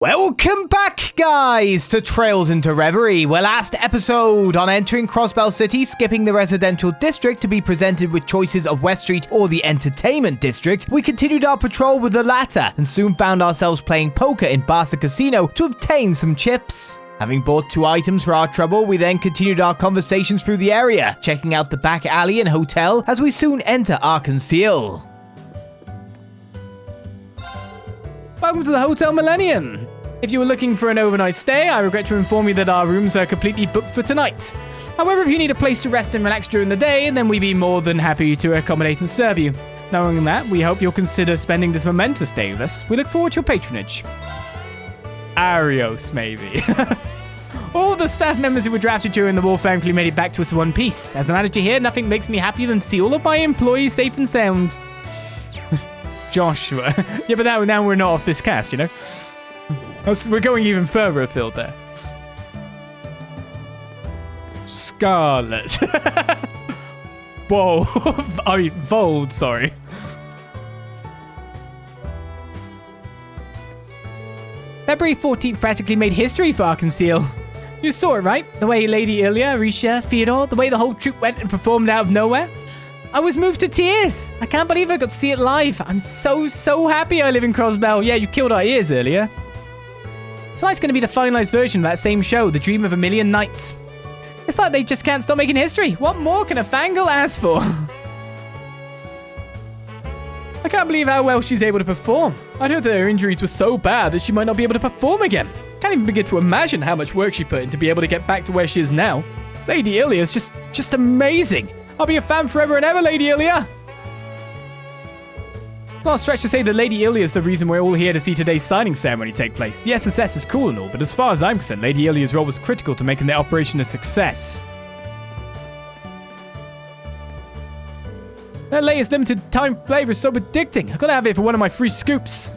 Welcome back, guys, to Trails into Reverie. Well, last episode, on entering Crossbell City, skipping the residential district to be presented with choices of West Street or the entertainment district, we continued our patrol with the latter and soon found ourselves playing poker in Barca Casino to obtain some chips. Having bought 2 items for our trouble, we then continued our conversations through the area, checking out the back alley and hotel as we soon enter Arc En Ciel. Welcome to the Hotel Millennium. If you were looking for an overnight stay, I regret to inform you that our rooms are completely booked for tonight. However, if you need a place to rest and relax during the day, then we'd be more than happy to accommodate and serve you. Knowing that, we hope you'll consider spending this momentous day with us. We look forward to your patronage. Arios, maybe. All the staff members who were drafted during the war thankfully made it back to us in one piece. As the manager here, nothing makes me happier than to see all of my employees safe and sound. Joshua. Yeah, but now we're not off this cast, you know? We're going even further afield there. Scarlet. Whoa. I mean, Vold, sorry. February 14th practically made history for Arc En Ciel. You saw it, right? The way Lady Ilya, Rixia, Theodore, the way the whole troupe went and performed out of nowhere. I was moved to tears. I can't believe I got to see it live. I'm so happy I live in Crossbell. Yeah, you killed our ears earlier. Tonight's going to be the finalized version of that same show, The Dream of a Million Nights. It's like they just can't stop making history. What more can a fangirl ask for? I can't believe how well she's able to perform. I'd heard that her injuries were so bad that she might not be able to perform again. Can't even begin to imagine how much work she put in to be able to get back to where she is now. Lady Ilya is just amazing. I'll be a fan forever and ever, Lady Ilya. Not a stretch to say that Lady Ilya is the reason we're all here to see today's signing ceremony take place. The SSS is cool and all, but as far as I'm concerned, Lady Ilya's role was critical to making the operation a success. That latest limited time flavor is so addicting. I've got to have it for one of my free scoops.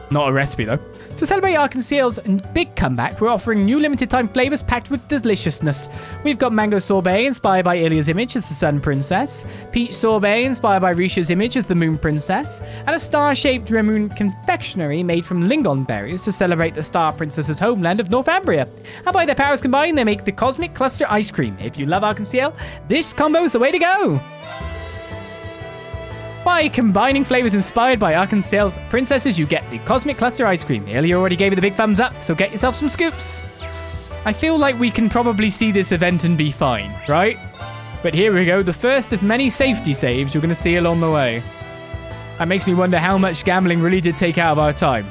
Not a recipe, though. To celebrate Arc En Ciel's big comeback, we're offering new limited time flavors packed with deliciousness. We've got mango sorbet inspired by Ilya's image as the Sun Princess, peach sorbet inspired by Risha's image as the Moon Princess, and a star-shaped Remoon confectionery made from lingon berries to celebrate the Star Princess's homeland of Northumbria. And by their powers combined, they make the Cosmic Cluster Ice Cream. If you love Arc En Ciel, this combo's the way to go! By combining flavors inspired by Arc En Ciel's princesses, you get the Cosmic Cluster Ice Cream. Ilya already gave it the big thumbs up, so get yourself some scoops. I feel like we can probably see this event and be fine, right? But here we go, the first of many safety saves you're going to see along the way. That makes me wonder how much gambling really did take out of our time.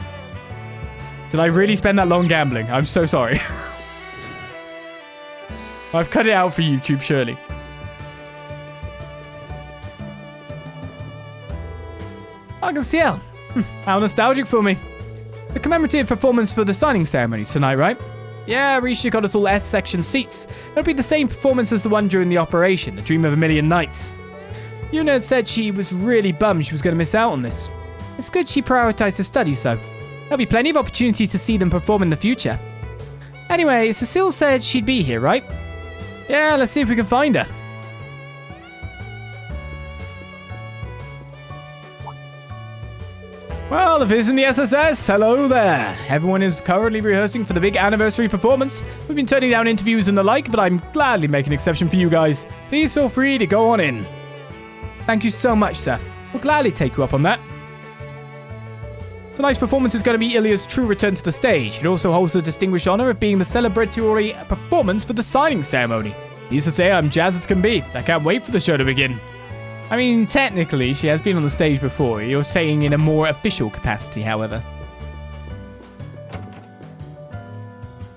Did I really spend that long gambling? I'm so sorry. I've cut it out for YouTube, surely. Arc En Ciel. How nostalgic for me. The commemorative performance for the signing ceremony tonight, right? Yeah, Rixia got us all S-section seats. It'll be the same performance as the one during the operation, The Dream of a Million Nights. Yuna said she was really bummed she was going to miss out on this. It's good she prioritized her studies, though. There'll be plenty of opportunities to see them perform in the future. Anyway, Cecile said she'd be here, right? Yeah, let's see if we can find her. Well, the Viz in the SSS, hello there. Everyone is currently rehearsing for the big anniversary performance. We've been turning down interviews and the like, but I'm gladly making an exception for you guys. Please feel free to go on in. Thank you so much, sir. We'll gladly take you up on that. Tonight's performance is going to be Ilya's true return to the stage. It also holds the distinguished honor of being the celebratory performance for the signing ceremony. Needless to say, I'm jazzed as can be. I can't wait for the show to begin. I mean, technically, she has been on the stage before. You're saying in a more official capacity, however.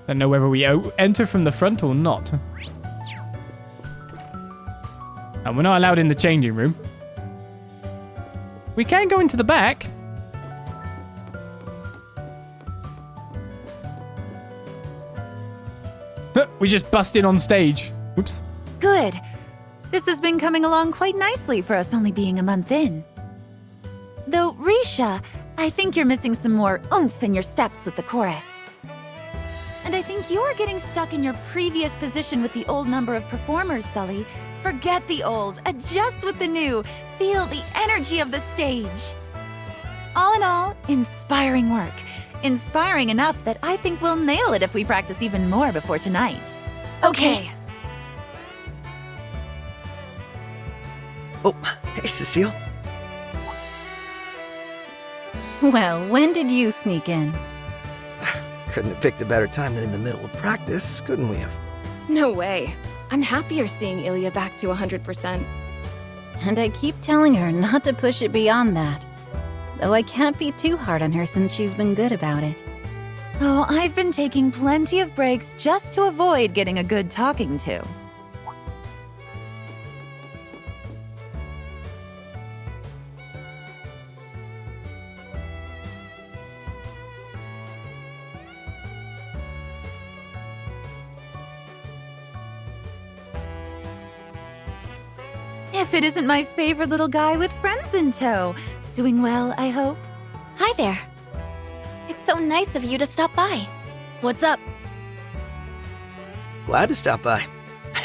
Don't know whether we enter from the front or not. And we're not allowed in the changing room. We can go into the back. We just bust in on stage. Oops. Good. This has been coming along quite nicely for us only being a month in. Though, Rixia, I think you're missing some more oomph in your steps with the chorus. And I think you're getting stuck in your previous position with the old number of performers, Sully. Forget the old, adjust with the new, feel the energy of the stage. All in all, inspiring work. Inspiring enough that I think we'll nail it if we practice even more before tonight. Okay. Oh, hey, Cecile. Well, when did you sneak in? Couldn't have picked a better time than in the middle of practice, couldn't we have? No way. I'm happier seeing Ilya back to 100%. And I keep telling her not to push it beyond that. Though I can't be too hard on her since she's been good about it. Oh, I've been taking plenty of breaks just to avoid getting a good talking to. If it isn't my favorite little guy with friends in tow. Doing well, I hope? Hi there. It's so nice of you to stop by. What's up? Glad to stop by.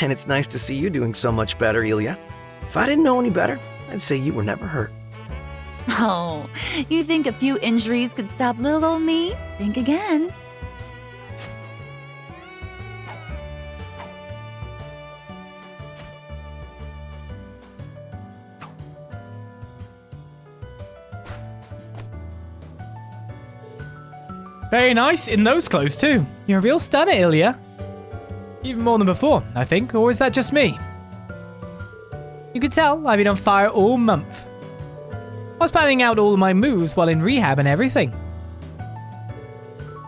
And it's nice to see you doing so much better, Ilya. If I didn't know any better, I'd say you were never hurt. Oh, you think a few injuries could stop little old me? Think again. Very nice, in those clothes too. You're a real stunner, Ilya. Even more than before, I think, or is that just me? You can tell I've been on fire all month. I was planning out all of my moves while in rehab and everything.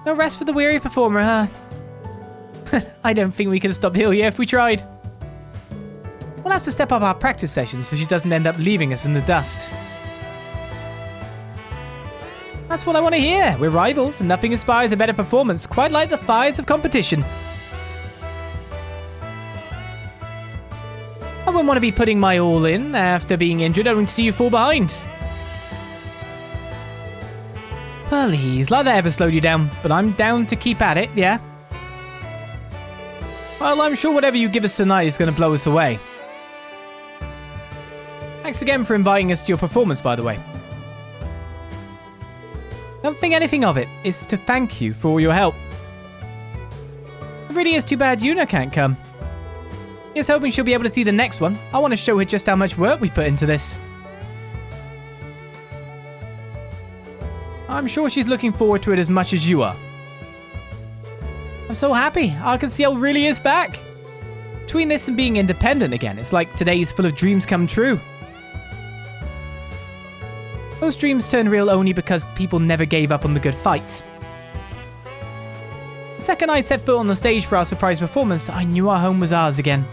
No rest for the weary performer, huh? I don't think we could have stopped Ilya if we tried. We'll have to step up our practice sessions so she doesn't end up leaving us in the dust. That's what I want to hear. We're rivals, and nothing inspires a better performance quite like the fires of competition. I wouldn't want to be putting my all in after being injured only to see you fall behind. Please, like that ever slowed you down, but I'm down to keep at it, yeah? Well, I'm sure whatever you give us tonight is going to blow us away. Thanks again for inviting us to your performance, by the way. Don't think anything of it. It's to thank you for all your help. It really is too bad Yuna can't come. Here's hoping she'll be able to see the next one. I want to show her just how much work we put into this. I'm sure she's looking forward to it as much as you are. I'm so happy. Arc En Ciel really is back. Between this and being independent again, it's like today's full of dreams come true. Those dreams turn real only because people never gave up on the good fight. The second I set foot on the stage for our surprise performance, I knew our home was ours again.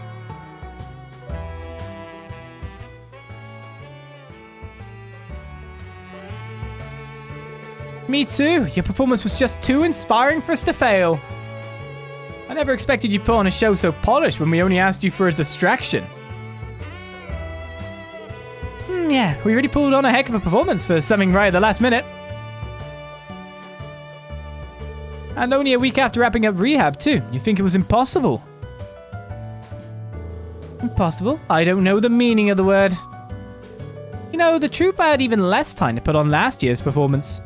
Me too. Your performance was just too inspiring for us to fail. I never expected you'd put on a show so polished when we only asked you for a distraction. Yeah, we really pulled on a heck of a performance for something right at the last minute. And only a week after wrapping up rehab too. You think it was impossible? Impossible? I don't know the meaning of the word. You know, the troupe had even less time to put on last year's performance.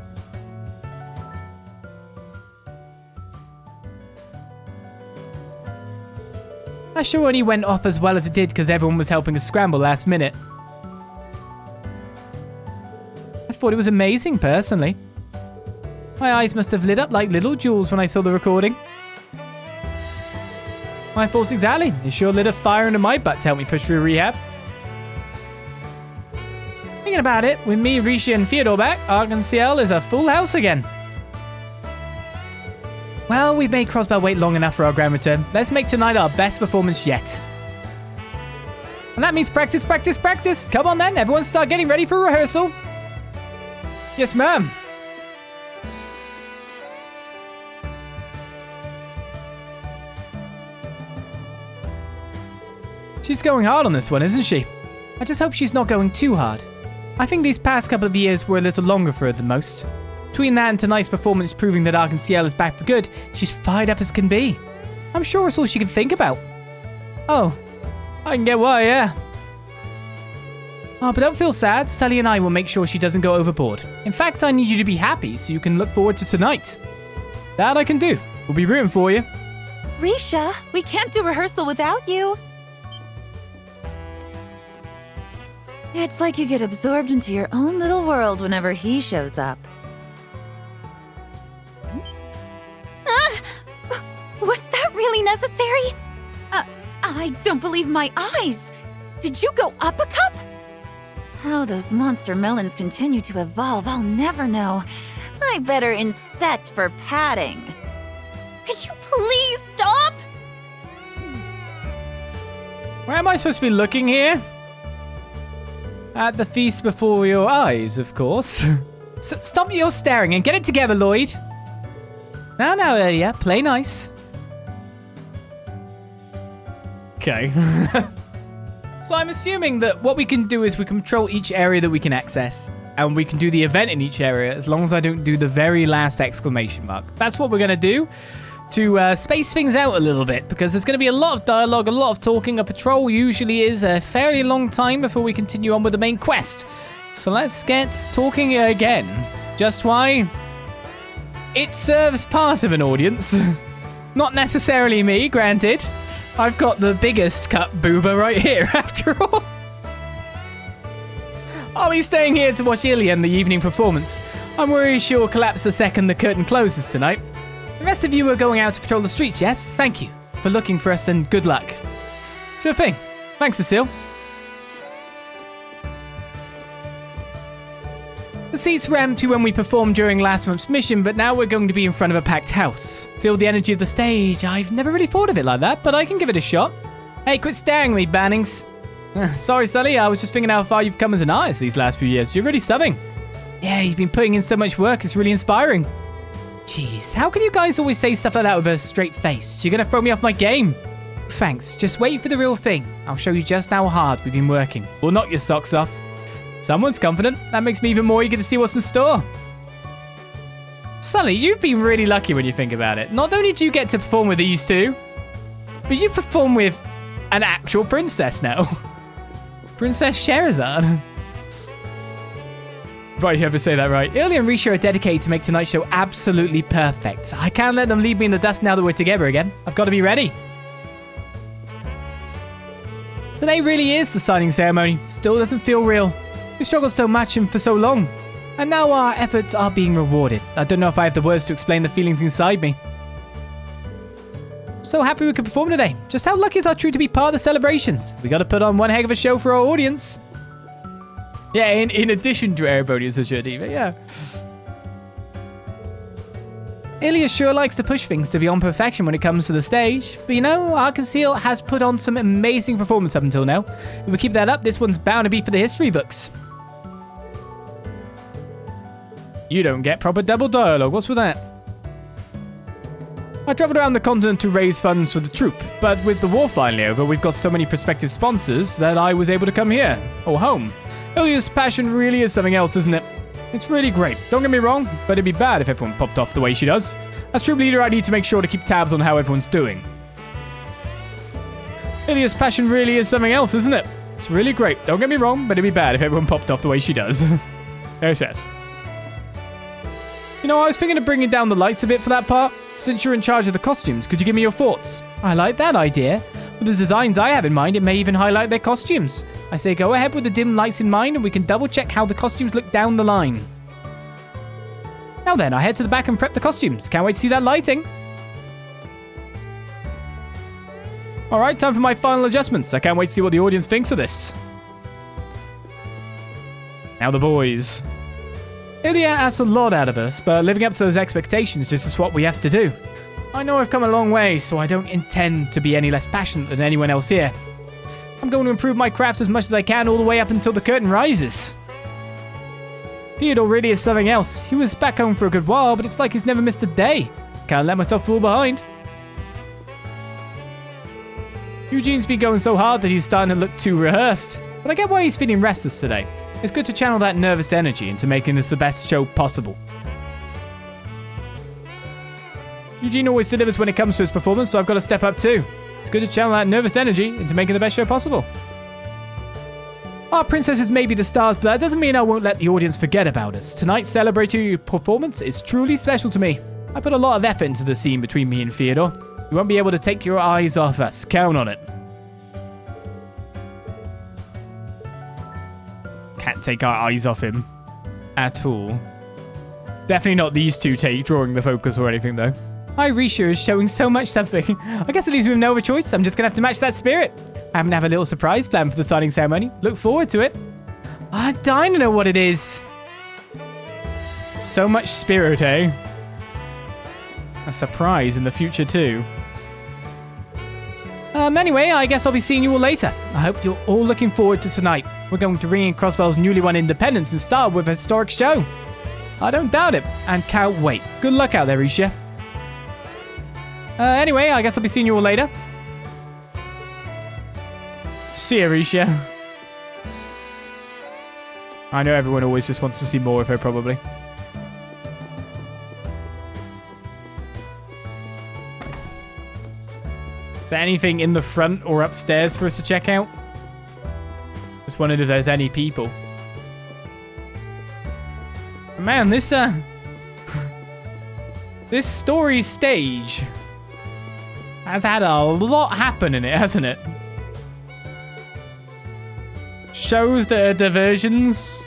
I sure only went off as well as it did because everyone was helping us scramble last minute. I thought it was amazing, personally. My eyes must have lit up like little jewels when I saw the recording. My thoughts exactly. It sure lit a fire under my butt to help me push through rehab. Thinking about it, with me, Rixia, and Theodore back, Arc En Ciel is a full house again. Well, we've made Crossbell wait long enough for our grand return. Let's make tonight our best performance yet. And that means practice, practice, practice. Come on then, everyone start getting ready for rehearsal. Yes, ma'am. She's going hard on this one, isn't she? I just hope she's not going too hard. I think these past couple of years were a little longer for her than most. Between that and tonight's performance proving that Arc En Ciel is back for good, she's fired up as can be. I'm sure it's all she can think about. Oh, I can get why, yeah. Oh, but don't feel sad. Sully and I will make sure she doesn't go overboard. In fact, I need you to be happy so you can look forward to tonight. That I can do. We'll be rooting for you. Rixia, we can't do rehearsal without you. It's like you get absorbed into your own little world whenever he shows up. Was that really necessary? I don't believe my eyes! Did you go up a cup? How those monster melons continue to evolve, I'll never know. I better inspect for padding. Could you please stop? Where am I supposed to be looking here? At the feast before your eyes, of course. Stop your staring and get it together, Lloyd. Now, Ilya, play nice. Okay. So I'm assuming that what we can do is we control each area that we can access. And we can do the event in each area as long as I don't do the very last exclamation mark. That's what we're going to do to space things out a little bit. Because there's going to be a lot of dialogue, a lot of talking. A patrol usually is a fairly long time before we continue on with the main quest. So let's get talking again. Just why it serves part of an audience. Not necessarily me, granted. I've got the biggest cut boober right here, after all. Are we staying here to watch Ilya in the evening performance? I'm worried she'll collapse the second the curtain closes tonight. The rest of you are going out to patrol the streets, yes? Thank you for looking for us and good luck. Sure thing. Thanks, Cecile. The seats were empty when we performed during last month's mission, but now we're going to be in front of a packed house. Feel the energy of the stage. I've never really thought of it like that, but I can give it a shot. Hey, quit staring at me, Bannings. Sorry, Sully, I was just thinking how far you've come as an artist these last few years. You're really subbing. Yeah, you've been putting in so much work, it's really inspiring. Jeez, how can you guys always say stuff like that with a straight face? You're gonna throw me off my game. Thanks, just wait for the real thing. I'll show you just how hard we've been working. We'll knock your socks off. Someone's confident. That makes me even more eager to see what's in store. Sully, you've been really lucky when you think about it. Not only do you get to perform with these two, but you perform with an actual princess now. Princess Sherazade. Right, you ever say that right. Ilya and Rixia are dedicated to make tonight's show absolutely perfect. I can't let them leave me in the dust now that we're together again. I've got to be ready. Today really is the signing ceremony. Still doesn't feel real. We struggled so much and for so long. And now our efforts are being rewarded. I don't know if I have the words to explain the feelings inside me. So happy we could perform today. Just how lucky is our true to be part of the celebrations? We got to put on one heck of a show for our audience. Yeah, in addition to Erebonia's Diva, yeah. Ilya sure likes to push things to beyond perfection when it comes to the stage. But you know, Arc En Ciel has put on some amazing performance up until now. If we keep that up, this one's bound to be for the history books. You don't get proper double dialogue. What's with that? I travelled around the continent to raise funds for the troupe, but with the war finally over, we've got so many prospective sponsors that I was able to come here, or home. Ilya's passion really is something else, isn't it? It's really great, don't get me wrong, but it'd be bad if everyone popped off the way she does. As troupe leader, I need to make sure to keep tabs on how everyone's doing. Ilya's passion really is something else, isn't it? It's really great, don't get me wrong, but it'd be bad if everyone popped off the way she does. Yes, yes. You know, I was thinking of bringing down the lights a bit for that part. Since you're in charge of the costumes, could you give me your thoughts? I like that idea. With the designs I have in mind, it may even highlight their costumes. I say go ahead with the dim lights in mind and we can double check how the costumes look down the line. Now then, I head to the back and prep the costumes. Can't wait to see that lighting. Alright, time for my final adjustments. I can't wait to see what the audience thinks of this. Now the boys. Ilya asks a lot out of us, but living up to those expectations is just what we have to do. I know I've come a long way, so I don't intend to be any less passionate than anyone else here. I'm going to improve my craft as much as I can all the way up until the curtain rises. Theodore really is something else. He was back home for a good while, but it's like he's never missed a day. Can't let myself fall behind. Eugene's been going so hard that he's starting to look too rehearsed, but I get why he's feeling restless today. It's good to channel that nervous energy into making this the best show possible. Eugene always delivers when it comes to his performance, so I've got to step up too. It's good to channel that nervous energy into making the best show possible. Our princesses may be the stars, but that doesn't mean I won't let the audience forget about us. Tonight's celebratory performance is truly special to me. I put a lot of effort into the scene between me and Theodore. You won't be able to take your eyes off us. Count on it. Can't take our eyes off him at all. Definitely not these two drawing the focus or anything, though. My Rixia is showing so much something. I guess it leaves me with no other choice. I'm just going to have to match that spirit. I happen to have a little surprise planned for the signing ceremony. Look forward to it. I'm dying to know what it is. So much spirit, eh? A surprise in the future, too. Anyway, I guess I'll be seeing you all later. I hope you're all looking forward to tonight. We're going to ring in Crossbell's newly won independence and start with a historic show. I don't doubt it, and can't wait. Good luck out there, Rixia. Anyway, I guess I'll be seeing you all later. See ya, Rixia. I know everyone always just wants to see more of her, probably. Is there anything in the front or upstairs for us to check out? Just wondered if there's any people. Man, this this story stage has had a lot happen in it, hasn't it? Shows that are diversions,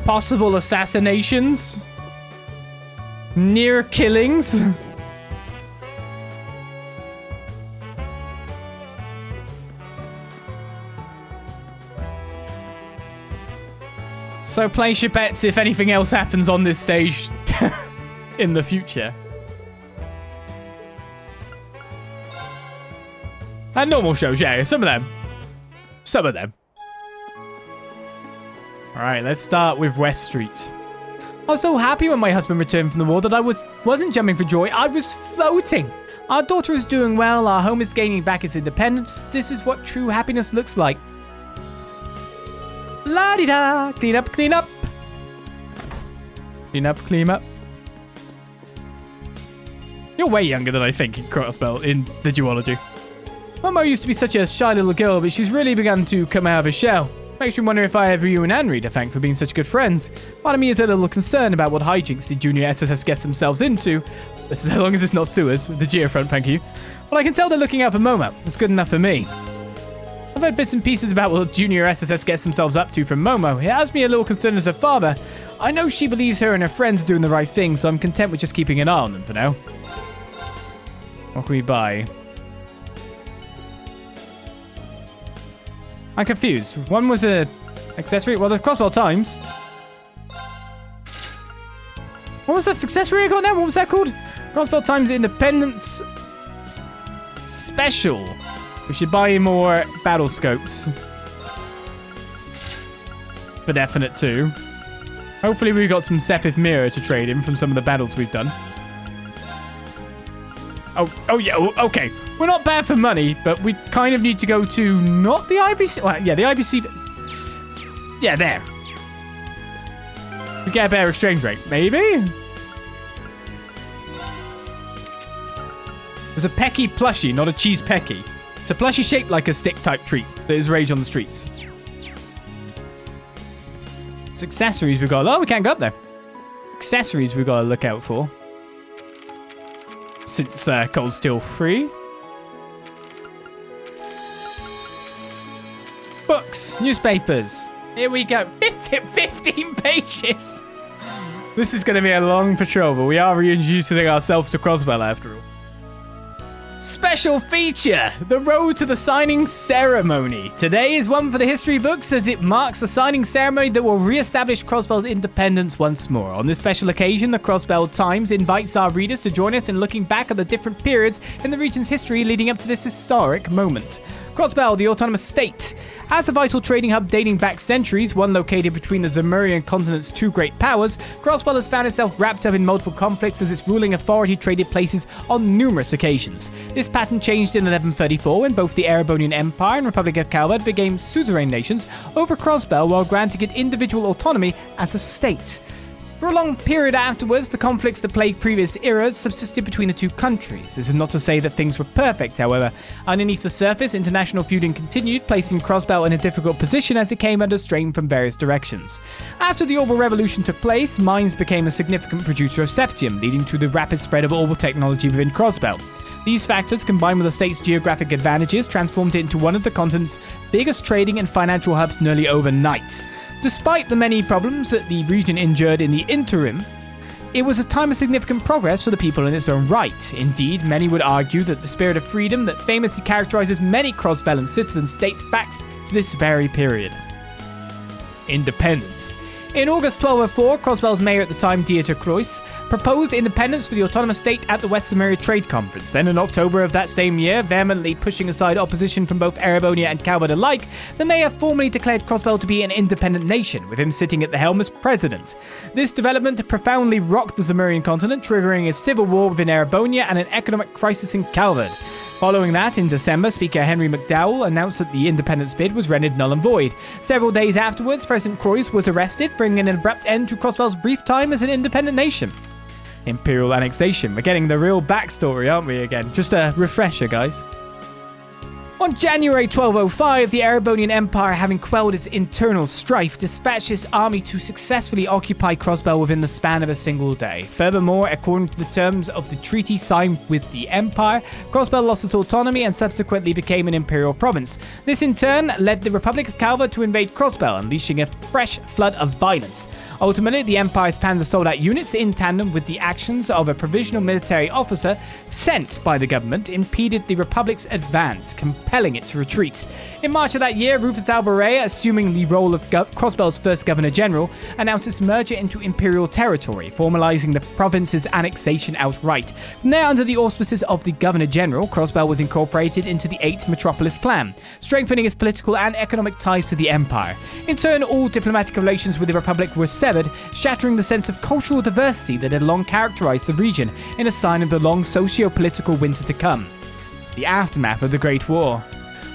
possible assassinations, near killings. So place your bets if anything else happens on this stage in the future. And normal shows, yeah, some of them. Some of them. Alright, let's start with West Street. I was so happy when my husband returned from the war that I wasn't jumping for joy, I was floating. Our daughter is doing well, our home is gaining back its independence. This is what true happiness looks like. La-di-da! Clean up, clean up. Clean up, clean up. You're way younger than I think in Crossbell, in the duology. Momo used to be such a shy little girl, but she's really begun to come out of her shell. Makes me wonder if I have you and Anri to thank for being such good friends. Part of me is a little concerned about what hijinks the junior SSS gets themselves into. As long as it's not sewers, the geofront, thank you. Well, I can tell they're looking out for Momo. That's good enough for me. I've heard bits and pieces about what junior SSS gets themselves up to from Momo. It has me a little concerned as a father. I know she believes her and her friends are doing the right thing, so I'm content with just keeping an eye on them for now. What can we buy? I'm confused. One was a accessory. Well, there's Crossbell Times. What was the accessory I got now? What was that called? Crossbell Times Independence Special. We should buy more battle scopes. For definite too. Hopefully we got some Sepith Mirror to trade in from some of the battles we've done. Oh yeah, okay. We're not bad for money, but we kind of need to go to not the IBC. Well, yeah, the IBC. Yeah, there. We get a better exchange rate, maybe? It was a Pecky plushie, not a cheese Pecky. It's a plushie shaped like a stick-type treat that is rage on the streets. It's accessories we got. Oh, we can't go up there. Accessories we got to look out for. Since Cold Steel free. Books, newspapers. Here we go. 15 pages. This is going to be a long patrol, but we are reintroducing ourselves to Crossbell after all. Special feature, the road to the signing ceremony. Today is one for the history books as it marks the signing ceremony that will re-establish Crossbell's independence once more. On this special occasion, the Crossbell Times invites our readers to join us in looking back at the different periods in the region's history leading up to this historic moment. Crossbell, the autonomous state. As a vital trading hub dating back centuries, one located between the Zemurian continent's two great powers, Crossbell has found itself wrapped up in multiple conflicts as its ruling authority traded places on numerous occasions. This pattern changed in 1134 when both the Erebonian Empire and Republic of Calvard became suzerain nations over Crossbell while granting it individual autonomy as a state. For a long period afterwards, the conflicts that plagued previous eras subsisted between the two countries. This is not to say that things were perfect, however. Underneath the surface, international feuding continued, placing Crossbell in a difficult position as it came under strain from various directions. After the Orbital Revolution took place, mines became a significant producer of septium, leading to the rapid spread of orbital technology within Crossbell. These factors, combined with the state's geographic advantages, transformed it into one of the continent's biggest trading and financial hubs nearly overnight. Despite the many problems that the region endured in the interim, it was a time of significant progress for the people in its own right. Indeed, many would argue that the spirit of freedom that famously characterizes many Crossbellan citizens dates back to this very period. Independence. In August 1204, Crossbell's mayor at the time, Dieter Croix, proposed independence for the autonomous state at the West Samaria Trade Conference. Then in October of that same year, vehemently pushing aside opposition from both Erebonia and Calvert alike, the mayor formally declared Crossbell to be an independent nation, with him sitting at the helm as president. This development profoundly rocked the Zamurian continent, triggering a civil war within Erebonia and an economic crisis in Calvert. Following that, in December, Speaker Henry McDowell announced that the independence bid was rendered null and void. Several days afterwards, President Croix was arrested, bringing an abrupt end to Crossbell's brief time as an independent nation. Imperial annexation. We're getting the real backstory, aren't we, again? Just a refresher, guys. On January 1205, the Erebonian Empire, having quelled its internal strife, dispatched its army to successfully occupy Crossbell within the span of a single day. Furthermore, according to the terms of the treaty signed with the Empire, Crossbell lost its autonomy and subsequently became an imperial province. This in turn led the Republic of Calvert to invade Crossbell, unleashing a fresh flood of violence. Ultimately, the Empire's panzer soldat units, in tandem with the actions of a provisional military officer sent by the government, impeded the Republic's advance, compelling it to retreat. In March of that year, Rufus Albaret, assuming the role of Crossbell's first Governor-General, announced its merger into Imperial territory, formalizing the province's annexation outright. From there, under the auspices of the Governor-General, Crossbell was incorporated into the 8 Metropolis Plan, strengthening its political and economic ties to the Empire. In turn, all diplomatic relations with the Republic were severed, shattering the sense of cultural diversity that had long characterized the region, in a sign of the long socio-political winter to come. The aftermath of the Great War.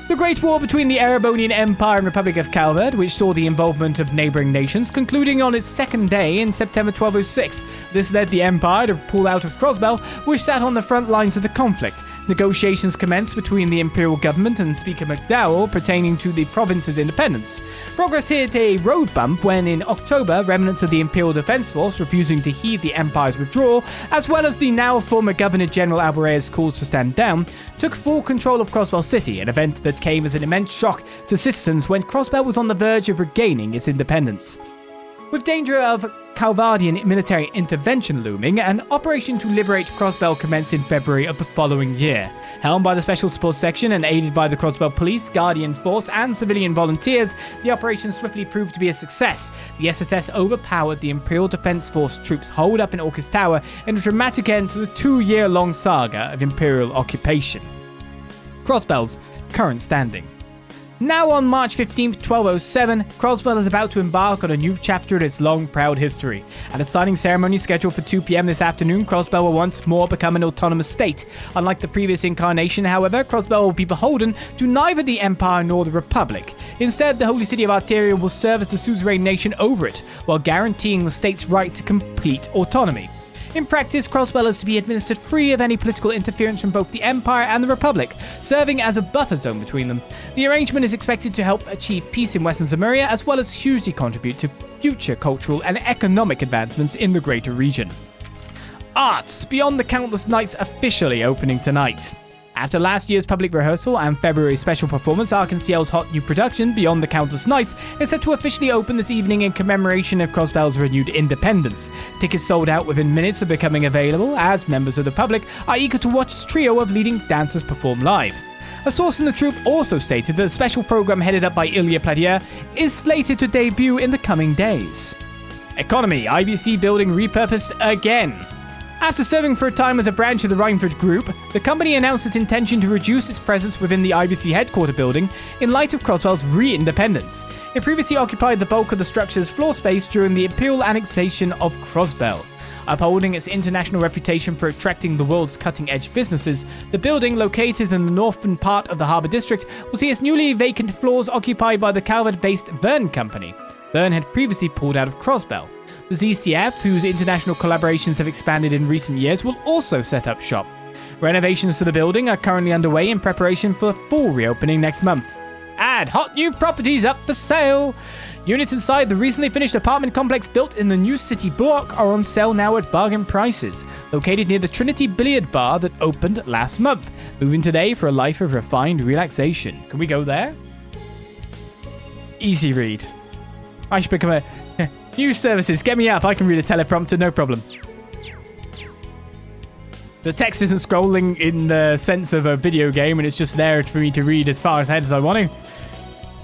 The Great War between the Erebonian Empire and Republic of Calvert, which saw the involvement of neighboring nations, concluding on its second day in September 1206. This led the Empire to pull out of Crossbell, which sat on the front lines of the conflict. Negotiations commenced between the Imperial government and Speaker McDowell pertaining to the province's independence. Progress hit a road bump when, in October, remnants of the Imperial Defense Force, refusing to heed the Empire's withdrawal, as well as the now former Governor-General Albaret's calls to stand down, took full control of Crossbell City, an event that came as an immense shock to citizens when Crossbell was on the verge of regaining its independence. With danger of Calvardian military intervention looming, an operation to liberate Crossbell commenced in February of the following year. Helmed by the Special Support Section and aided by the Crossbell Police, Guardian Force, and civilian volunteers, the operation swiftly proved to be a success. The SSS overpowered the Imperial Defense Force troops holed up in Orcus Tower in a dramatic end to the 2-year-long saga of Imperial occupation. Crossbell's current standing. Now on March 15th, 1207, Crossbell is about to embark on a new chapter in its long, proud history. At a signing ceremony scheduled for 2 p.m. this afternoon, Crossbell will once more become an autonomous state. Unlike the previous incarnation, however, Crossbell will be beholden to neither the Empire nor the Republic. Instead, the Holy City of Arteria will serve as the suzerain nation over it, while guaranteeing the state's right to complete autonomy. In practice, Crossbell is to be administered free of any political interference from both the Empire and the Republic, serving as a buffer zone between them. The arrangement is expected to help achieve peace in Western Zamuria, as well as hugely contribute to future cultural and economic advancements in the greater region. Arts Beyond the Countless Nights officially opening tonight. After last year's public rehearsal and February's special performance, Arc En Ciel's hot new production, Beyond the Countless Nights, is set to officially open this evening in commemoration of Crossbell's renewed independence. Tickets sold out within minutes of becoming available, as members of the public are eager to watch this trio of leading dancers perform live. A source in the troupe also stated that the special program headed up by Ilya Platier is slated to debut in the coming days. Economy, IBC building repurposed again. After serving for a time as a branch of the Reinford Group, the company announced its intention to reduce its presence within the IBC headquarter building in light of Crossbell's re-independence. It previously occupied the bulk of the structure's floor space during the Imperial annexation of Crossbell. Upholding its international reputation for attracting the world's cutting-edge businesses, the building, located in the northern part of the Harbour District, will see its newly vacant floors occupied by the Calvert-based Verne Company. Verne had previously pulled out of Crossbell. The ZCF, whose international collaborations have expanded in recent years, will also set up shop. Renovations to the building are currently underway in preparation for full reopening next month. And hot new properties up for sale! Units inside the recently finished apartment complex built in the new city block are on sale now at bargain prices, located near the Trinity Billiard Bar that opened last month. Moving today for a life of refined relaxation. Can we go there? Easy read. I should become a... News services, get me up. I can read a teleprompter, no problem. The text isn't scrolling in the sense of a video game, and it's just there for me to read as far ahead as I want to.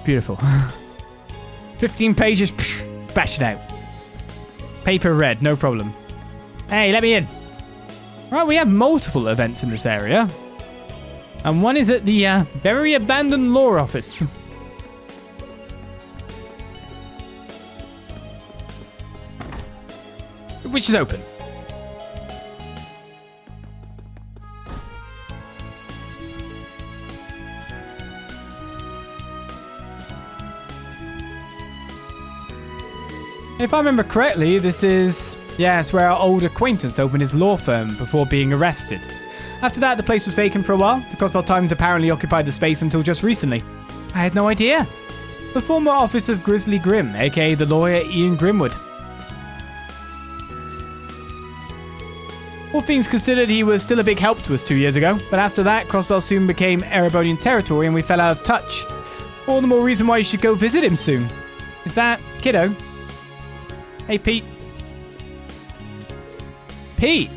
Beautiful. 15 pages, bash it out. Paper red, no problem. Hey, let me in. Right, we have multiple events in this area. And one is at the very abandoned law office. Which is open. If I remember correctly, this is, yes, where our old acquaintance opened his law firm before being arrested. After that, the place was vacant for a while. The Crossbell Times apparently occupied the space until just recently. I had no idea. The former office of Grizzly Grim, aka the lawyer Ian Grimwood. All things considered, he was still a big help to us 2 years ago, but after that, Crossbell soon became Erebonian territory and we fell out of touch. All the more reason why you should go visit him soon. Is that kiddo? Hey, Pete. Pete!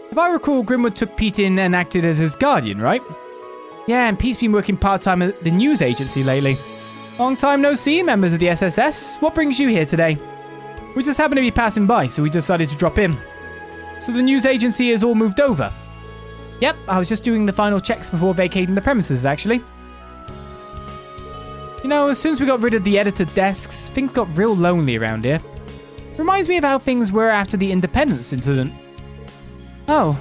If I recall, Grimwood took Pete in and acted as his guardian, right? Yeah, and Pete's been working part-time at the news agency lately. Long time no see, members of the SSS. What brings you here today? We just happened to be passing by, so we decided to drop in. So the news agency has all moved over? Yep, I was just doing the final checks before vacating the premises, actually. You know, as soon as we got rid of the editor desks, things got real lonely around here. Reminds me of how things were after the Independence incident. Oh.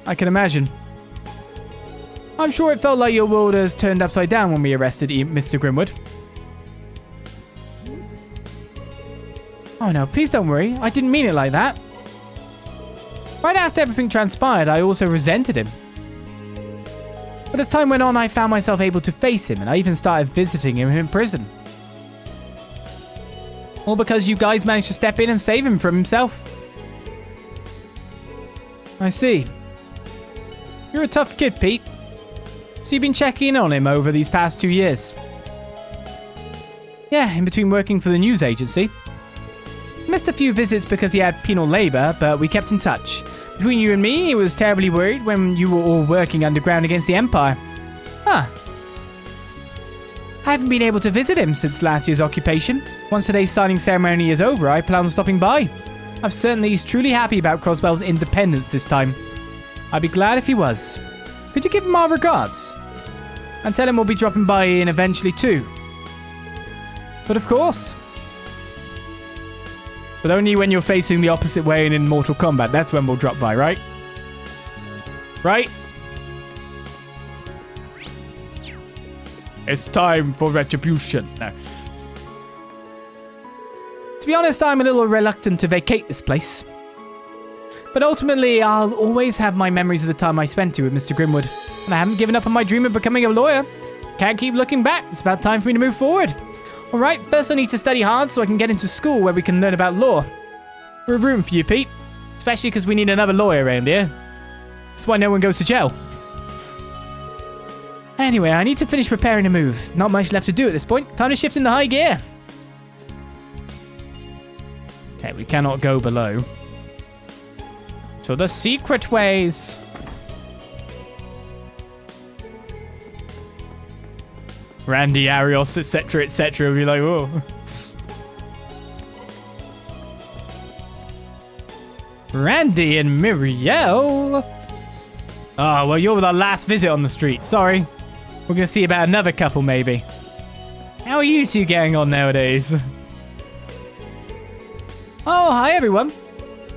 I can imagine. I'm sure it felt like your world has turned upside down when we arrested Mr. Grimwood. Oh no, please don't worry. I didn't mean it like that. Right after everything transpired, I also resented him. But as time went on, I found myself able to face him, and I even started visiting him in prison. All because you guys managed to step in and save him from himself. I see. You're a tough kid, Pete. So you've been checking in on him over these past 2 years? Yeah, in between working for the news agency. Missed a few visits because he had penal labor, but we kept in touch. Between you and me, he was terribly worried when you were all working underground against the Empire. Huh. I haven't been able to visit him since last year's occupation. Once today's signing ceremony is over, I plan on stopping by. I'm certain that he's truly happy about Crossbell's independence this time. I'd be glad if he was. Could you give him our regards? And tell him we'll be dropping by in eventually too. But of course. But only when you're facing the opposite way and in Mortal Kombat. That's when we'll drop by, right? Right? It's time for retribution. No. To be honest, I'm a little reluctant to vacate this place. But ultimately, I'll always have my memories of the time I spent here with Mr. Grimwood. And I haven't given up on my dream of becoming a lawyer. Can't keep looking back. It's about time for me to move forward. Alright, first I need to study hard so I can get into school where we can learn about law. We're rooting for you, Pete. Especially because we need another lawyer around here. That's why no one goes to jail. Anyway, I need to finish preparing to move. Not much left to do at this point. Time to shift into high gear. Okay, we cannot go below. To the secret ways. Randy, Arios, etc., etc. will be like, whoa. Randy and Muriel. Oh, well, you're the last visit on the street. Sorry. We're going to see about another couple, maybe. How are you two getting on nowadays? Oh, hi, everyone.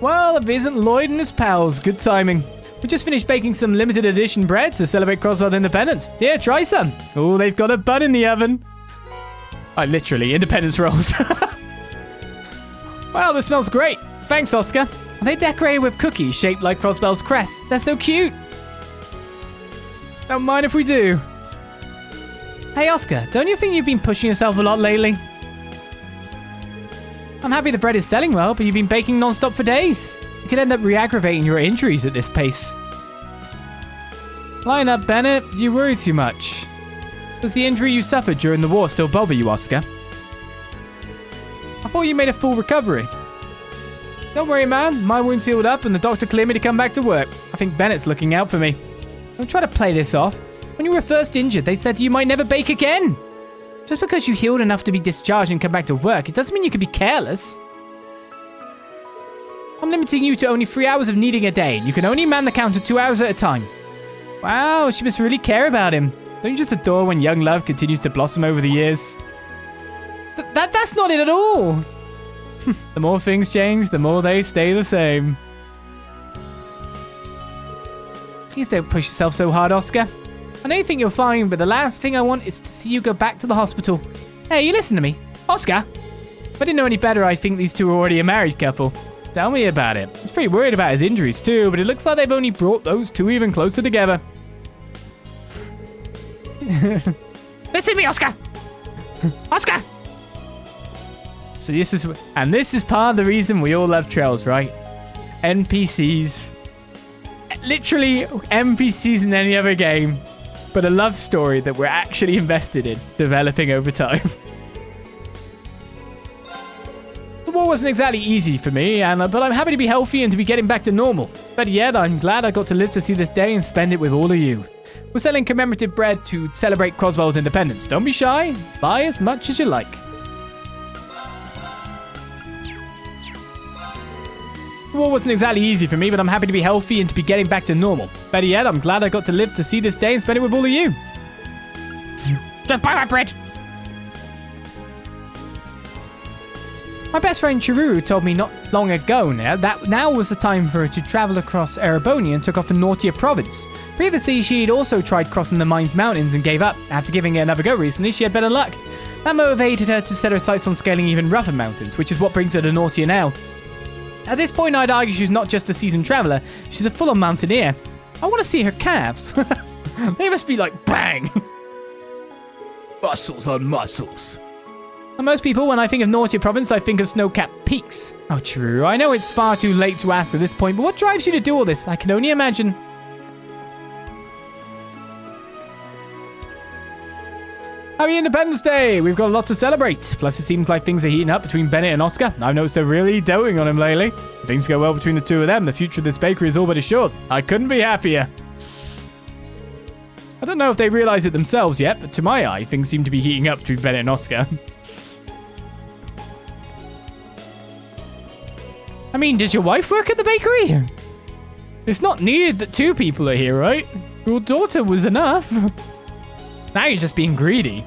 Well, if it isn't Lloyd and his pals. Good timing. We just finished baking some limited edition bread to celebrate Crossbell's independence. Here, try some. Oh, they've got a bun in the oven. Literally, independence rolls. Wow, this smells great. Thanks, Oscar. They decorated with cookies shaped like Crossbell's crest. They're so cute. Don't mind if we do. Hey, Oscar, don't you think you've been pushing yourself a lot lately? I'm happy the bread is selling well, but you've been baking non-stop for days. You could end up re-aggravating your injuries at this pace. Line up, Bennett. You worry too much. Does the injury you suffered during the war still bother you, Oscar? I thought you made a full recovery. Don't worry, man. My wound's healed up and the doctor cleared me to come back to work. I think Bennett's looking out for me. Don't try to play this off. When you were first injured, they said you might never bake again. Just because you healed enough to be discharged and come back to work, it doesn't mean you can be careless. I'm limiting you to only 3 hours of kneading a day. You can only man the counter 2 hours at a time. Wow, she must really care about him. Don't you just adore when young love continues to blossom over the years? That's not it at all. The more things change, the more they stay the same. Please don't push yourself so hard, Oscar. I know you think you're fine, but the last thing I want is to see you go back to the hospital. Hey, you listen to me. Oscar? If I didn't know any better, I think these two are already a married couple. Tell me about it. I was pretty worried about his injuries too, but it looks like they've only brought those two even closer together. Listen to me, Oscar! Oscar! So this is part of the reason we all love Trails, right? NPCs. Literally NPCs in any other game, but a love story that we're actually invested in developing over time. The war wasn't exactly easy for me, but I'm happy to be healthy and to be getting back to normal. Better yet, I'm glad I got to live to see this day and spend it with all of you. We're selling commemorative bread to celebrate Crossbell's independence. Don't be shy. Buy as much as you like. The war wasn't exactly easy for me, but I'm happy to be healthy and to be getting back to normal. Better yet, I'm glad I got to live to see this day and spend it with all of you. Just buy my bread. My best friend Chiruru told me not long ago that now was the time for her to travel across Erebonia and took off for Naughtier province. Previously, she had also tried crossing the Mines Mountains and gave up. After giving it another go recently, she had better luck. That motivated her to set her sights on scaling even rougher mountains, which is what brings her to Naughtier now. At this point, I'd argue she's not just a seasoned traveler, she's a full-on mountaineer. I want to see her calves. They must be like bang. Muscles on muscles. And most people, when I think of Naughtier province, I think of snow-capped peaks. Oh, true. I know it's far too late to ask at this point, but what drives you to do all this? I can only imagine. Happy Independence Day! We've got a lot to celebrate. Plus, it seems like things are heating up between Bennett and Oscar. I've noticed they're really doting on him lately. If things go well between the two of them, the future of this bakery is all but assured. I couldn't be happier. I don't know if they realize it themselves yet, but to my eye, things seem to be heating up between Bennett and Oscar. I mean, does your wife work at the bakery? It's not needed that two people are here, right? Your daughter was enough. Now you're just being greedy.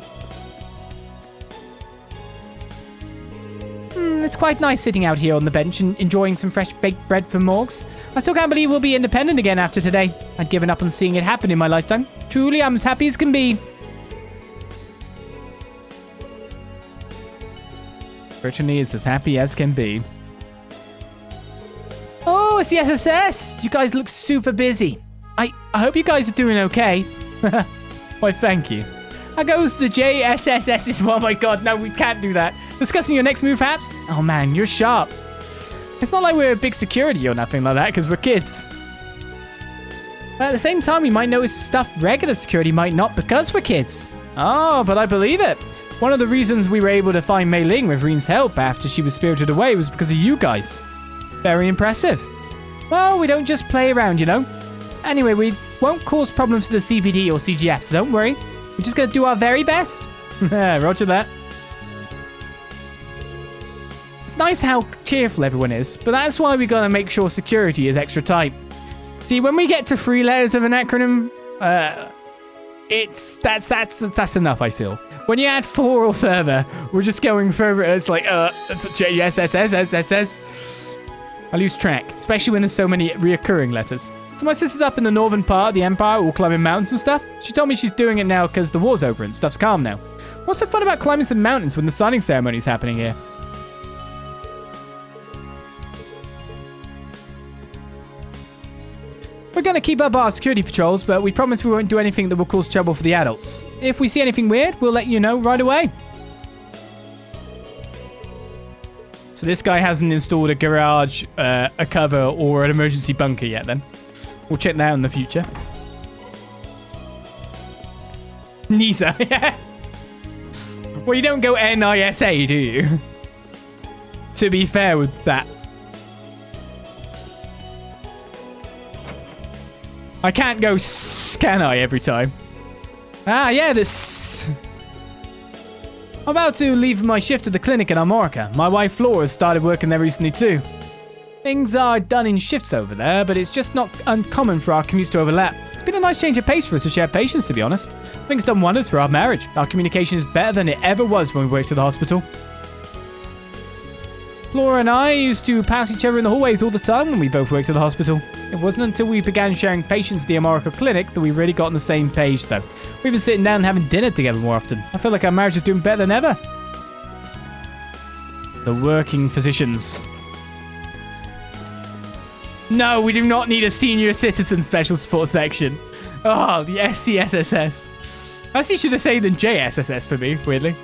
It's quite nice sitting out here on the bench and enjoying some fresh baked bread from Morgs. I still can't believe we'll be independent again after today. I'd given up on seeing it happen in my lifetime. Truly, I'm as happy as can be. Certainly is as happy as can be. Oh, it's the SSS! You guys look super busy. I hope you guys are doing okay. Why, thank you. How goes the JSSS? Oh my god, no, we can't do that. Discussing your next move, perhaps? Oh man, you're sharp. It's not like we're a big security or nothing like that, because we're kids. But at the same time, we might notice stuff regular security might not because we're kids. Oh, but I believe it. One of the reasons we were able to find Mei Ling with Rean's help after she was spirited away was because of you guys. Very impressive. Well, we don't just play around, you know. Anyway, we won't cause problems to the CPD or CGF, so don't worry. We're just going to do our very best. Roger that. It's nice how cheerful everyone is, but that's why we got to make sure security is extra tight. See, when we get to 3 letters of an acronym, that's enough, I feel. When you add 4 or further, we're just going further. It's like, it's JSSS. I lose track, especially when there's so many reoccurring letters. So my sister's up in the northern part of the Empire, all climbing mountains and stuff. She told me she's doing it now because the war's over and stuff's calm now. What's so fun about climbing some mountains when the signing ceremony is happening here? We're going to keep up our security patrols, but we promise we won't do anything that will cause trouble for the adults. If we see anything weird, we'll let you know right away. So this guy hasn't installed a garage, a cover, or an emergency bunker yet then. We'll check that out in the future. Nisa, yeah. Well, you don't go NISA, do you? To be fair with that. I can't go can I every time? Ah, yeah, this... I'm about to leave my shift at the clinic in Amorica. My wife Flora has started working there recently too. Things are done in shifts over there, but it's just not uncommon for our commutes to overlap. It's been a nice change of pace for us to share patients, to be honest. I think it's done wonders for our marriage. Our communication is better than it ever was when we worked at the hospital. Flora and I used to pass each other in the hallways all the time when we both worked at the hospital. It wasn't until we began sharing patients at the Amorica clinic that we really got on the same page, though. We've been sitting down and having dinner together more often. I feel like our marriage is doing better than ever. The working physicians. No, we do not need a senior citizen special support section. Oh, the SCSSS. I actually should have said the JSSS for me, weirdly.